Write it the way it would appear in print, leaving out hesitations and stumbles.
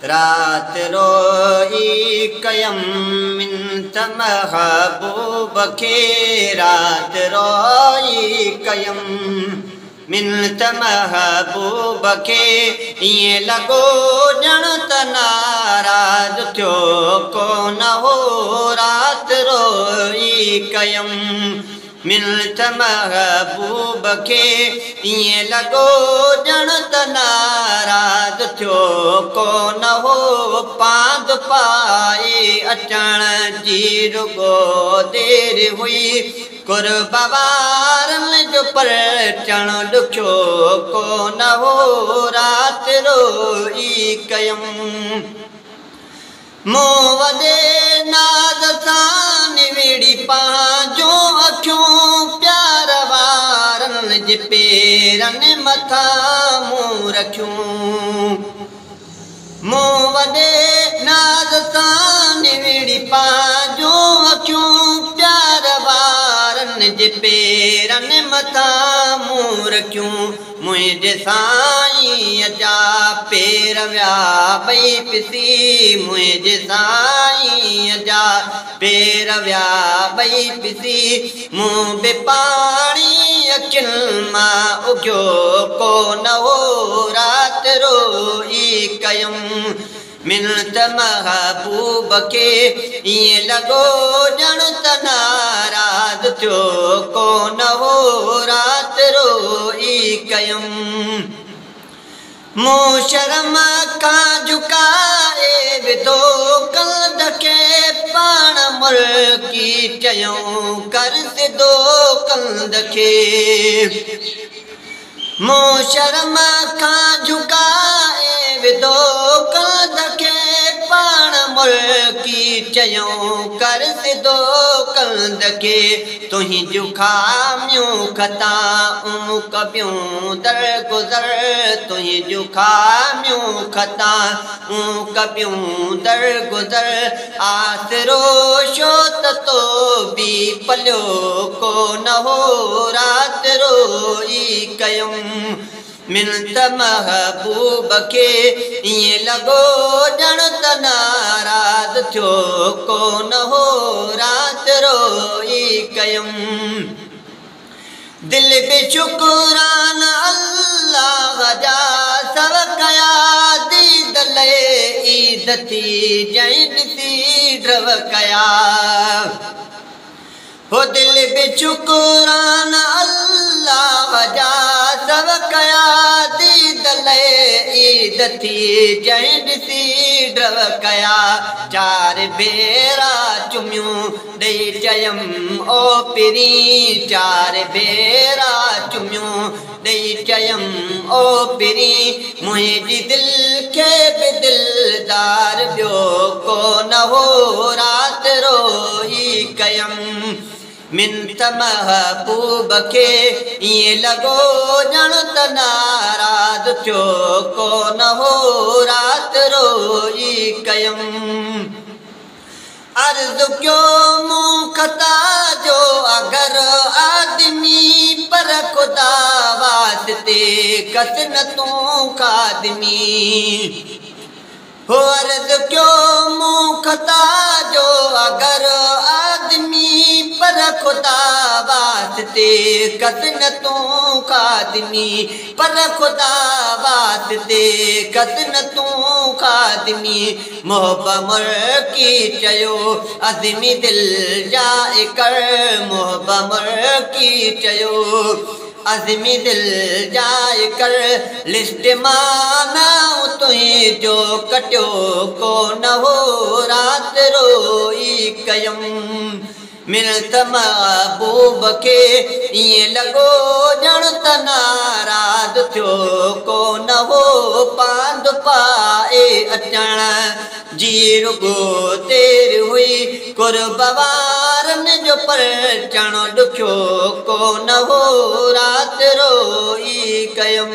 रात रोई कयम मिन्त महबूब के, रात रोई कयम मिन्त महबूब के, ये लगो जण त नाराज थियो को न हो। रात रोई कयम मिन्त महबूब के, ये लगो जण त नाराज थियो को न हो। पांद पाए अचण जी रुगो देर हुई, कुर्बावारन जो पर चण ॾुखियो को न हो। रात रोई कयम मूं वॾे नाज़ सां निविड़ी पंहिंजो अखियूं, प्यार वारनि जे पेरनि मथां मूं रखियूं। मूं वॾे नाज़ सां निविड़ी पंहिंजो अखियूं, प्यार वारनि जे पेरनि मथां मूं रखियूं। मुंहिंजे साईं जा पेर विया ॿई पिसी, मुंहिंजे साईं जा पेर विया ॿई पिसी। मूं बि पाणी अखियुनि मां उगियो को न हो। रात रोई कयम मिन्त महबूब के, ईअं लॻो ॼण त नाराज़ थियो को न हो। रात रोई कयम मूं शर्म खां झुकाए विधो कल्द खे, पाण मुल्की चयूं कर सिधो कल्द खे। मूं शर्म खां झुकाए विधो कल्द खे, पाण मुल्की चयूं कर सिधो कल्द खे। तुंहिंजूं खामियूं ख़ताऊं कबियूं दरगुज़र, तुंहिंजूं खामियूं ख़ताऊं कबियूं दरगुज़र। आसिरो छो त तो बि पलियो को न हो। रात रोई कयम मिन्त महबूब के, ईअं लॻो ॼण त नाराज़ थियो को न हो। रात रोई कयम दिल बि शुकुरान अल्लाह जा सब कया, दीद ले ईद थी जंहिं ॾिसी ड्रव कया। हो दिल बि शुकुरान अल्लाह जा सब कया, दीद ले ईद थी जंहिं ॾिसी ड्रव कया। चार भेरा चुमियूं ॾेई चयम ओ पिरी, चार भेरा चुमियूं ॾेई चयम ओ पिरी। मुंहिंजी दिल खे बि दिलदार ॿियो को न हो। रात रोई कयम मिन्त महबूब के, ईअं लॻो ॼण त नाराज़ थियो को न हो। रात रोई कयम अर्ज़ कयो मूं ख़ता जो अगर आदमी, पर ख़ुदा वास्ते कस न तूं खादमी। हो अर्ज़ कयो मूं ख़ता जो अगर आदमी, पर ख़ुदा वास्ते कस न तूं खादमी। पर ख़ुदा वास्ते कस न तूं खादमी। मोहब्बत मुल्की चयो अज़मी दिल जाए कर, मोहब्बत मुल्की चयो अज़मी दिल जाए कर। लिस्ट मां नाम तुंहिंजो कटियो को न हो। रात रोई कयम मिन्त महबूब के, ईअं लॻो ॼण त नाराज़ थियो को न हो। पांद पाए अचण जी रुगो देर हुई, कुर्बावारनि जो पर चण ॾुखियो को न हो। रात रोई कयम